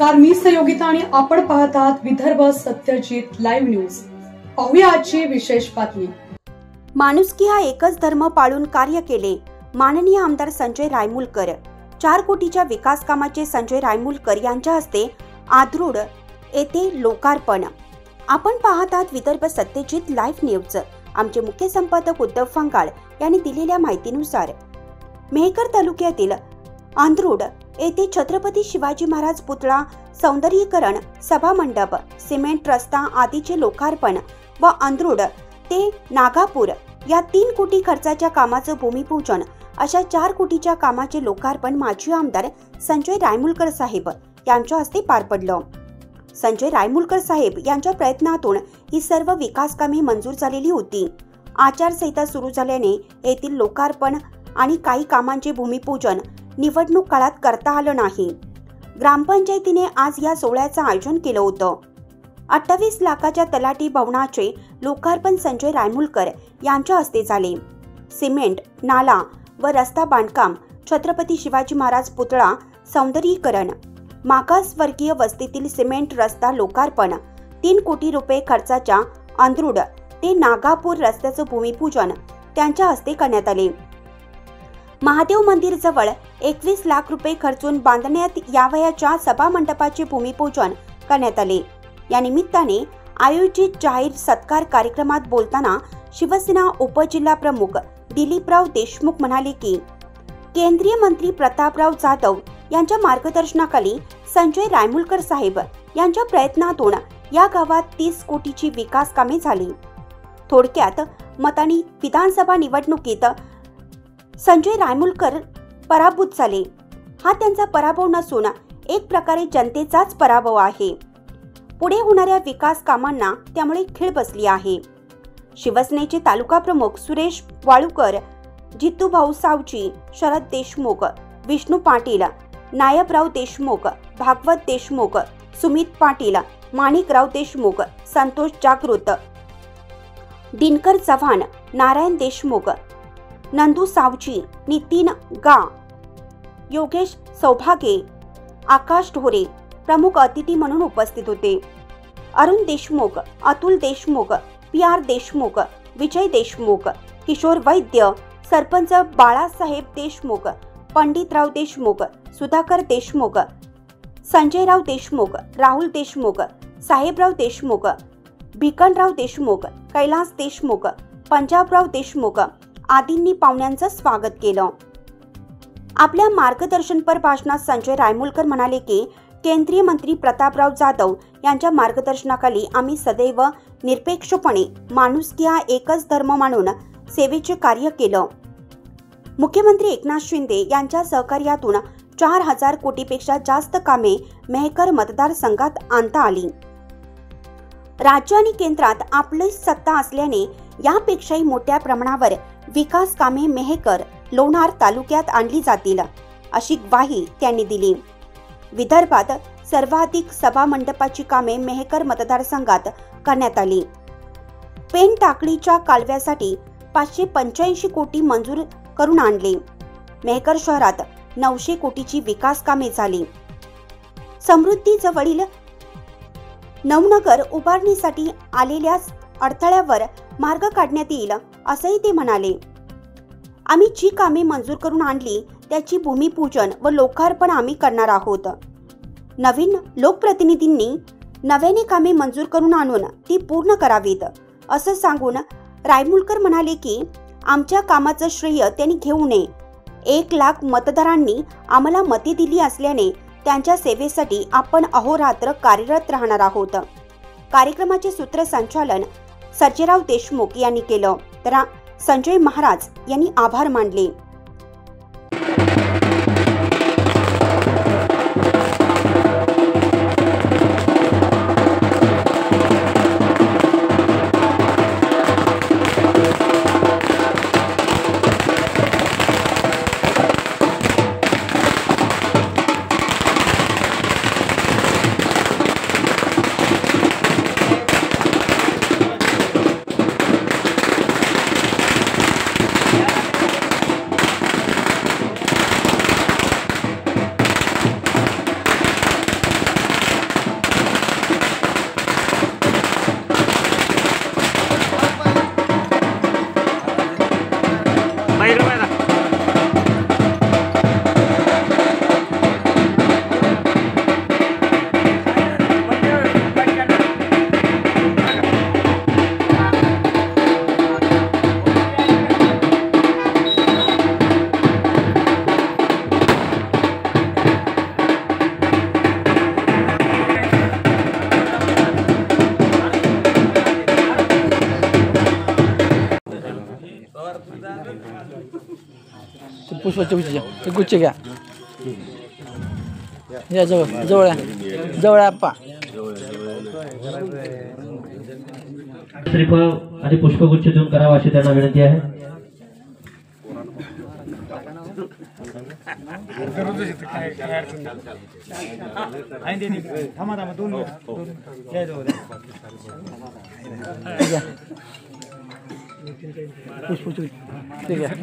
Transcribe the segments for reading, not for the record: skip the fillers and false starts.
नमस्कार, मी सहयोगिता आणि आपण पाहत आहात विदर्भ सत्यजित लाईव्ह न्यूज। पाहूया आजची विशेष बातमी। माणुसकी हा एकच धर्म पाळून कार्य केले माननीय आमदार संजय रायमुलकर। 4 कोटीच्या विकास कामाचे संजय रायमुलकर यांच्या हस्ते आद्रोड येथे लोकार्पण। आपण पाहत आहात विदर्भ सत्यजित लाईव्ह न्यूज। आमचे मुख्य संपादक उद्धव फंगाळ यांनी दिलेल्या माहितीनुसार मेहकर तालुक्यातील आंध्रोड येथे छत्रपती शिवाजी महाराज पुतळा सौंदर्यीकरण, सभा मंडप, सिमेंट रस्ता आदीचे लोकार्पण व आंध्रोड ते नागापूर या 3 कोटी खर्चाच्या कामाचं भूमिपूजन अशा 4 कोटीच्या कामाचे लोकार्पण माजी आमदार संजय रायमुलकर साहेब यांच्या हस्ते पार पडलं। संजय रायमुलकर साहेब यांच्या प्रयत्नातून ही सर्व विकास कामे मंजूर झालेली होती। आचारसंहिता सुरू झाल्याने येथील लोकार्पण आणि काही कामांचे भूमिपूजन निवडणूक काळात करता आलं नाही। ग्रामपंचायतीने आज या सोहळ्याचं आयोजन केलं होतं। 28 लाखाच्या तलाठी भवनाचे लोकार्पण संजय रायमुलकर यांच्या हस्ते झाले। सिमेंट, नाला व रस्ता बांधकाम, छत्रपती शिवाजी महाराज पुतळा सौंदर्यीकरण, मागासवर्गीय वस्तीतील सिमेंट रस्ता लोकार्पण, 3 कोटी रुपये खर्चाच्या आंध्रोड ते नागापूर रस्त्याचं भूमिपूजन त्यांच्या हस्ते करण्यात आले। महादेव मंदिर जवळ 21 लाख रुपये खर्चून बांधण्यात यावयाच्या सभा मंडपाचे भूमिपूजन करण्यात आले। या निमित्ताने आयोजित जाहीर सत्कार कार्यक्रमात बोलताना शिवसेना उपजिल्हा प्रमुख दिलीपराव देशमुख म्हणाले की केंद्रीय मंत्री प्रतापराव जाधव यांच्या मार्गदर्शनाखाली संजय रायमुलकर साहेब यांच्या प्रयत्नातून या गावात 30 कोटीची विकास कामे झाली। थोडक्यात मतांनी विधानसभा निवडणुकीत संजय रायमुलकर पराभूत झाले। हा त्यांचा पराभव नसून एक प्रकारे जनतेचाच पराभव आहे। पुढे होणाऱ्या विकास कामांना त्यामुळे खीळ बसली आहे। शिवसेनेचे तालुका प्रमुख सुरेश वाळूकर, जितूभाऊ सावजी, शरद देशमुख, विष्णू पाटील, नायबराव देशमुख, भागवत देशमुख, सुमित पाटील, माणिकराव देशमुख, संतोष जागृत, दिनकर चव्हाण, नारायण देशमुख, नंदू सावजी, नितीन गा, योगेश सौभागे, आकाश ढोरे प्रमुख अतिथी म्हणून उपस्थित होते। अरुण देशमुख, अतुल देशमुख, PR देशमुख, विजय देशमुख, किशोर वैद्य, सरपंच बाळासाहेब देशमुख, पंडितराव देशमुख, सुधाकर देशमुख, संजयराव देशमुख, राहुल देशमुख, साहेबराव देशमुख, भिकनराव देशमुख, कैलास देशमुख, पंजाबराव देशमुख आदींनी पाहुण्यांचं स्वागत केलं। आपल्या मार्गदर्शनपर भाषणात संजय रायमुलकर म्हणाले की केंद्रीय मंत्री प्रतापराव जाधव यांच्या मार्गदर्शनाखाली आम्ही सदैव निरपेक्षपणे माणुसकी हा एकच धर्म मानून सेवेचे कार्य केलं। मुख्यमंत्री एकनाथ शिंदे यांच्या सहकार्यातून 4000 कोटीपेक्षा जास्त कामे मेहकर मतदारसंघात आणता आली। राज्य आणि केंद्रात आपली सत्ता असल्याने यापेक्षाही मोठ्या प्रमाणावर विकास कामे मेहकर, लोणार तालुक्यात आणली जातील अशी ग्वाही त्यांनी दिली। विदर्भात सर्वाधिक सभा मंडपाची कामे मेहकर मतदारसंघात करण्यात आली। पेन टाकळीच्या कालव्यासाठी 585 कोटी मंजूर करून आणले। मेहकर शहरात 900 कोटीची विकास कामे झाली। समृद्धी जवळील नवनगर उभारणीसाठी आलेल्या अडथळ्यावर मार्ग काढण्यात येईल असंही ते म्हणाले। आम्ही जी कामे मंजूर करून आणली त्याची भूमिपूजन व लोकार्पण आम्ही करणार आहोत। नवीन लोकप्रतिनिधींनी नव्याने कामे मंजूर करून आणून ती पूर्ण करावीत असं सांगून रायमुलकर म्हणाले की आमच्या कामाचं श्रेय त्यांनी घेऊ नये। 1 लाख मतदारांनी आम्हाला मते दिली असल्याने त्यांच्या सेवेसाठी आपण अहोरात्र कार्यरत राहणार आहोत। कार्यक्रमाचे सूत्रसंचालन सर्जेराव देशमुख यांनी केलं तर संजय महाराज यांनी आभार मानले। पुष्पाचे गुच्छे घ्या या जवळ जवळ जवळ आप्पा श्रीफळ आणि पुष्पगुच्छ देऊन करावा अशी त्यांना विनंती आहे. ठीक आहे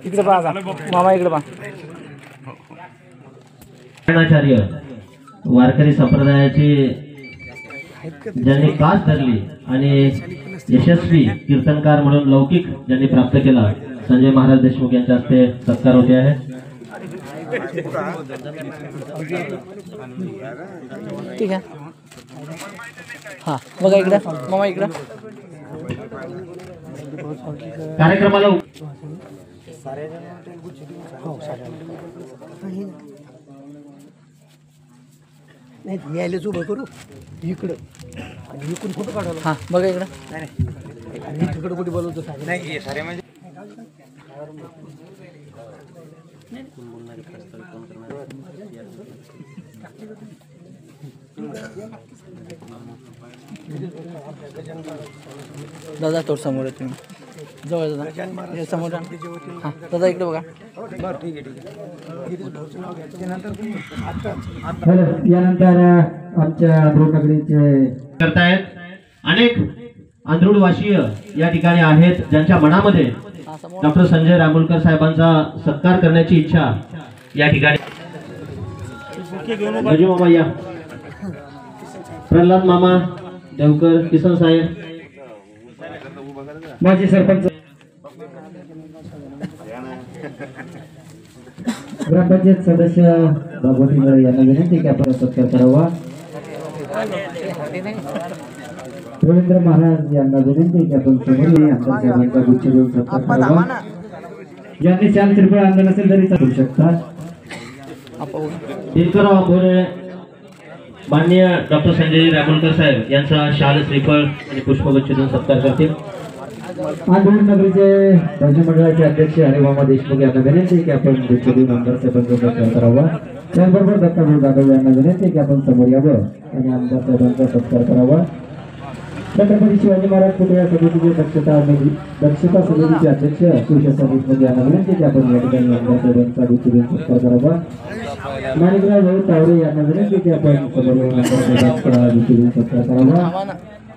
इकडे पहा मामा इकडे पहा. आचार्य वारकरी संप्रदायाची ज्यांनी कास धरली आणि यशस्वी कीर्तनकार म्हणून लौकिक ज्यांनी प्राप्त केला संजय महाराज देशमुख यांच्या हस्ते सत्कार होते आहे. ठीक आहे हा बघा इकडे मामा इकडे कार्यक्रमाला नाही यायलाच उभं करू इकडं आणि इकडून फोटो काढायला. हा बघा इकडे आणि तिकडं कुठे बोलवतो नाही सारे म्हणजे दादा थोड समोर आहे तुम्ही जवळ दादा हे समोर हां दादा इकडे बघा. बरं ठीक आहे यानंतर आमच्या आंध्रकडीचे करतायत. अनेक आंध्रुडवासीय या ठिकाणी आहेत ज्यांच्या मनामध्ये डॉक्टर संजय रायमुलकर साहेबांचा सत्कार करण्याची इच्छा या ठिकाणी. राजू मामा या, प्रल्हाद मामा, देवकर, किसन साहेब, माजी सरपंच ग्रामपंचायत सदस्य भगवती गळे यांना विनंती की आपण सत्कार करावा. रवींद्र महाराज यांना विनंती की आपण समोर आमदार साहेबांचा गुच्छ देऊन सत्कार करावा. ज्यांनी चाल त्रिपुळ आंदोलन असेल तरी करू शकतात. दिनकरराव आंबोरे, माननीय डॉक्टर संजय रायमुलकर साहेब यांचा शाल, श्रीफळ आणि पुष्पगुच्छ देऊन सत्कार करतील. आंदोलन नगरीचे राज्य मंडळाचे अध्यक्ष हरिमामा देशमुख यांना विनंती की आपण गुच्छ देऊन आमदार साहेबांचा सत्कार करावा. त्याचबरोबर दत्ताभाऊ जाधव यांना विनंती की आपण समोर यावं आणि आमदार साहेबांचा सत्कार करावा. छत्रपती शिवाजी महाराज पुतळा समितीचे दक्षता समितीचे अध्यक्ष सुशासन देशमुख यांना विनंती की आपण या ठिकाणी आमदार साहेबांचा गुच्छ देऊन सत्कार करावा. माणिकराव भाऊ तावरे यांना विनंती की आपण समोर येऊन आमदार साहेबांचा गुच्छ देऊन सत्कार करावा.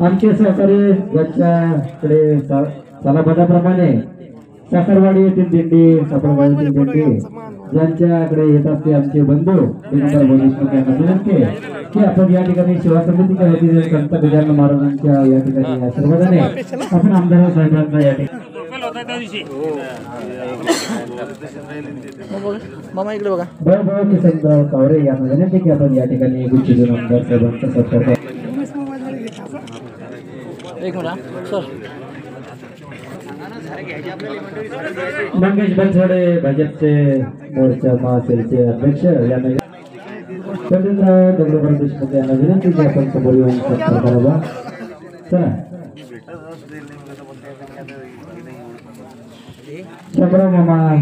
आमचे सहकारी यांच्याकडे सालाबादाप्रमाणे साखरवाडी येथील दिंडी, सापडवाडी येथील दिंडी ज्यांच्याकडे येत असते आमचे बंधू देशमुख यांना विनंती की आपण या ठिकाणी सेवा समितीच्या वतीने संत गजानन महाराजांच्या या ठिकाणी आशीर्वादाने आपण आमदार साहेबांना या ठिकाणी मामा इकडे बघा. बळबळ किसनराव तावरे यांना विनंती की आपण या ठिकाणी गुच्छ देऊन आमदार साहेबांचा सत्कार करावा. एक मिनिट सर. मंगेश बनसोडे भाजपचे मोर्चा महासेलचे अध्यक्ष यांना दगडूभाऊ देशमुख यांना विनंती की आपण समोर येऊन सत्कार करावा. चला शंभराव मामा.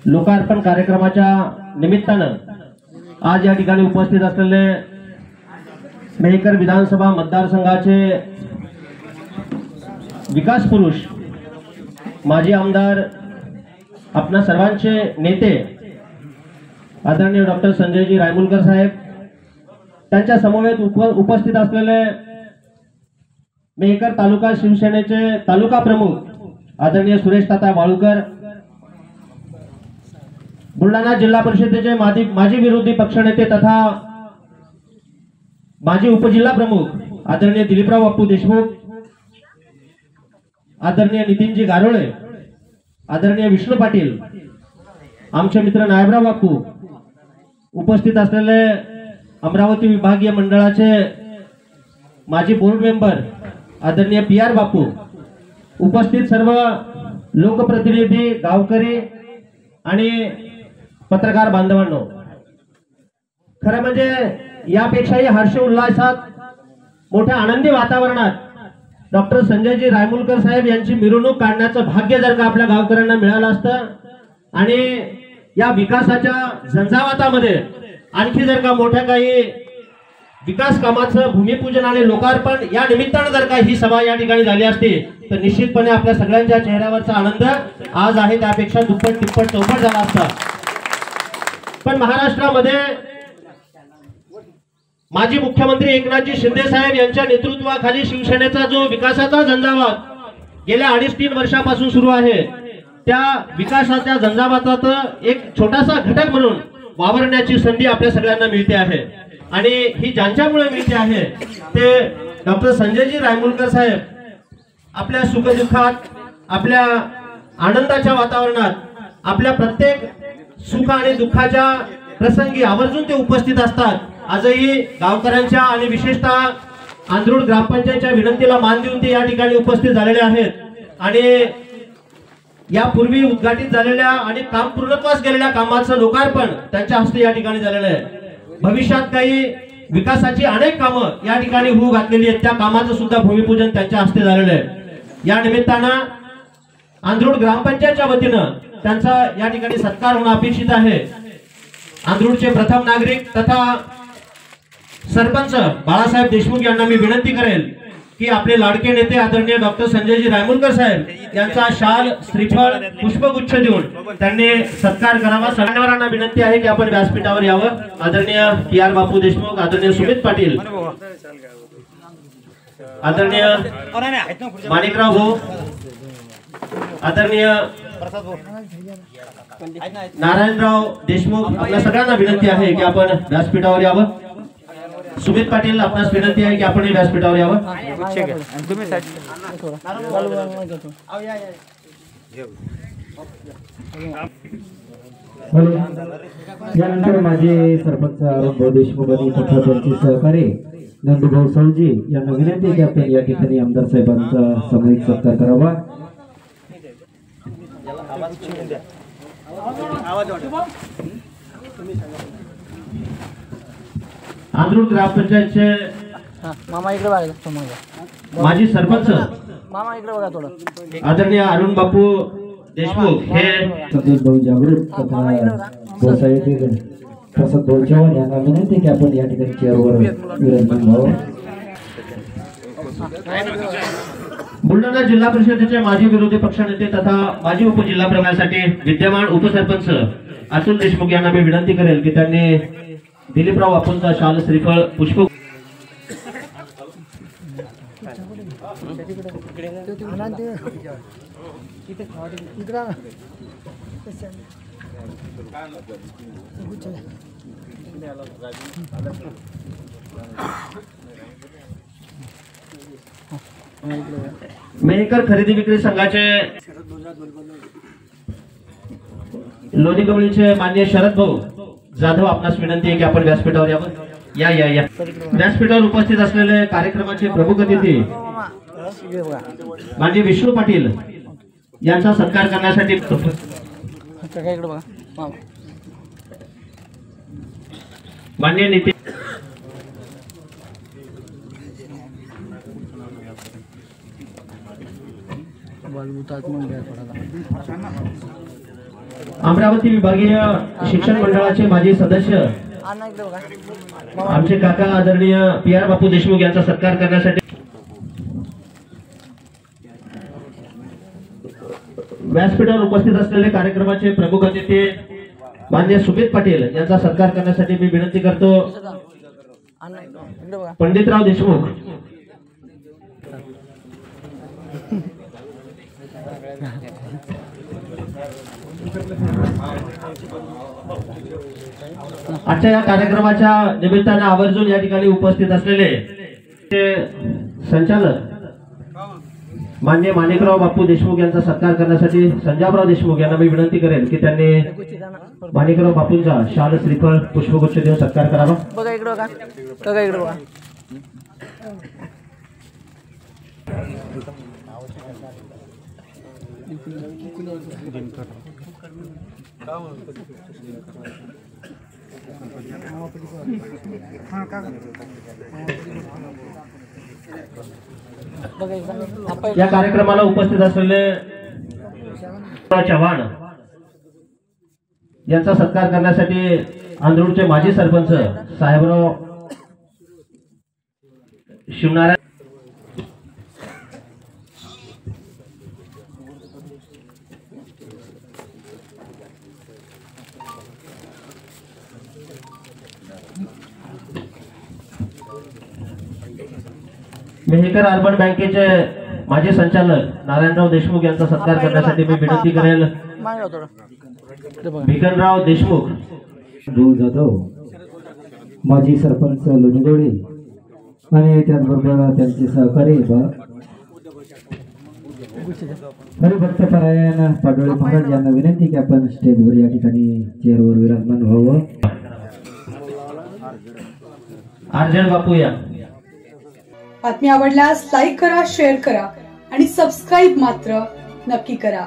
लोकार्पण कार्यक्रमाच्या निमित्तानं आज या ठिकाणी उपस्थित असलेले मेहकर विधानसभा मतदारसंघाचे विकास पुरुष, माजी आमदार, आपणा सर्वांचे नेते आदरणीय डॉक्टर संजयजी रायमुलकर साहेब, त्यांच्या समवेत उपस्थित असलेले मेहकर तालुका शिवसेनेचे तालुका प्रमुख आदरणीय सुरेश ताता वाळूकर, बुलढाणा जिल्हा परिषदेचे माजी विरोधी पक्षनेते तथा माजी उपजिल्हा प्रमुख आदरणीय दिलीपराव बापू देशमुख, आदरणीय नितीनजी गारोळे, आदरणीय विष्णू पाटील, आमचे मित्र नायबराव बापू, उपस्थित असलेले अमरावती विभागीय मंडळाचे माजी बोर्ड मेंबर आदरणीय PR बापू, उपस्थित सर्व लोकप्रतिनिधी, गावकरी आणि पत्रकार बांधवांनो, खरं म्हणजे यापेक्षाही हर्ष उल्हासात मोठ्या आनंदी वातावरणात डॉक्टर संजयजी रायमुलकर साहेब यांची मिरवणूक काढण्याचं भाग्य जर का आपल्या गावकऱ्यांना मिळालं असतं आणि या विकासाच्या झंझावातामध्ये आणखी जर का मोठ्या काही विकास कामाचं भूमिपूजन आणि लोकार्पण या निमित्तानं जर का ही सभा या ठिकाणी झाली असती तर निश्चितपणे आपल्या सगळ्यांच्या चेहऱ्यावरचा आनंद आज आहे त्यापेक्षा दुप्पट तिप्पट चौपट झाला असता. पण महाराष्ट्रामध्ये माजी मुख्यमंत्री एकनाथजी शिंदे साहेब यांच्या नेतृत्वाखाली शिवसेनेचा जो विकासाचा झंझावात गेल्या 2.5-3 वर्षापासून सुरू आहे त्या विकासाच्या झंझावातात एक छोटासा घटक म्हणून वावरण्याची संधी आपल्या सगळ्यांना मिळते आहे आणि ही ज्यांच्यामुळे मिळते आहे ते डॉक्टर संजयजी रायमुलकर साहेब आपल्या सुखदुःखात आपल्या आनंदाच्या वातावरणात आपल्या प्रत्येक सुख आणि दुःखाच्या प्रसंगी आवर्जून ते उपस्थित असतात. आजही गावकऱ्यांच्या आणि विशेषतः आंध्रुड ग्रामपंचायतच्या विनंतीला मान देऊन ते या ठिकाणी उपस्थित झालेले आहेत आणि यापूर्वी उद्घाटित झालेल्या आणि काम पूर्णत्वास गेलेल्या कामाचं लोकार्पण त्यांच्या हस्ते या ठिकाणी झालेलं आहे. भविष्यात काही विकासाची अनेक कामं या ठिकाणी होऊ घातलेली आहेत त्या कामाचं सुद्धा भूमिपूजन त्यांच्या हस्ते झालेलं आहे. या निमित्तानं आंध्रुड ग्रामपंचायतच्या वतीनं त्यांचा या ठिकाणी सत्कार होणं अपेक्षित आहे. आंध्रुडचे प्रथम नागरिक तथा सरपंच बाळासाहेब देशमुख यांना मी विनंती करेल की आपले लाडके नेते आदरणीय डॉक्टर संजयजी रायमुलकर साहेब यांचा शाल श्रीफळ पुष्पगुच्छ देऊन त्यांनी सत्कार करावा. सगळ्यांना विनंती आहे की आपण व्यासपीठावर यावं. आदरणीय PR बापू देशमुख, आदरणीय सुमित पाटील, आदरणीय माणिकराव भाऊ, आदरणीय नारायणराव देशमुख, आपल्या सगळ्यांना विनंती आहे की आपण व्यासपीठावर यावं. सुमित पाटील, आपणास विनंती आहे की आपण व्यासपीठावर यावं. यानंतर माझे सरपंच अरुण देशमुख आणि तथा त्यांचे सहकारी नंदूभाऊ सौजी यांना विनंती आहे की आपण या ठिकाणी आमदार साहेबांचा सामूहिक सत्कार करावा. आंध्रुड ग्रामपंचायतचे मामा इकडे बघा, माजी सरपंच मामा इकडे बघा थोडं. आदरणीय अरुण बापू देशमुख हे सतीश भाऊ जागृत तथा गोसाई प्रसाद भाऊ चव्हाण यांना विनंती की आपण या ठिकाणी चेअरवर विराजमान व्हावं. बुलढाणा जिल्हा परिषदेचे माजी विरोधी पक्षनेते तथा माजी उपजिल्हा प्रमुखांसाठी विद्यमान उपसरपंच अतुल देशमुख यांना मी विनंती करेल की त्यांनी दिलीपराव बापूंचा शाल श्रीफळ पुष्प मेहकर खरेदी विक्री संघाचे लोणी कवळीचे माननीय शरद भाऊ जाधव, आपणास विनंती आहे की आपण व्यासपीठावर यावं. या या या व्यासपीठावर उपस्थित असलेले कार्यक्रमाचे प्रमुख अतिथी माननीय विष्णू पाटील यांचा सत्कार करण्यासाठी इकडे बघा मामा. माननीय नितीन अमरावती विभागीय शिक्षण मंडळाचे माजी सदस्य आमचे काका आदरणीय PR बापू देशमुख यांचा सत्कार करण्यासाठी व्यासपीठावर उपस्थित असलेले कार्यक्रमाचे प्रमुख अतिथी माननीय सुमित पाटील यांचा सत्कार करण्यासाठी मी विनंती करतो पंडितराव देशमुख. आजच्या या कार्यक्रमाच्या निमित्ताने आवर्जून या ठिकाणी उपस्थित असलेले संचालक माननीय माणिकराव बापू देशमुख यांचा सत्कार करण्यासाठी संजाबराव देशमुख यांना मी विनंती करेल की त्यांनी माणिकराव बापूंचा शाल श्रीफळ पुष्पगुच्छ देऊन सत्कार करावा. बघा इकडे बघा, बघा इकडे बघा. या कार्यक्रमाला उपस्थित असलेले चव्हाण यांचा सत्कार करण्यासाठी आंधळूरचे माजी सरपंच साहेबराव शिवनारायण मेहकर अर्बन बँकेचे माजी संचालक नारायणराव देशमुख यांचा सत्कार करण्यासाठी मी विनंती करेल भिकनराव देशमुख जाधव माजी सरपंच लोणीगोळे आणि त्याचबरोबर त्यांचे सहकारी हरिभक्तपरायण पाडोळे महाराज यांना विनंती की आपण स्टेजवर या ठिकाणी चेअरवर विराजमान व्हावं. अर्जन बापू या. बातमी आवडल्यास लाईक करा, शेअर करा आणि सबस्क्राईब मात्र नक्की करा.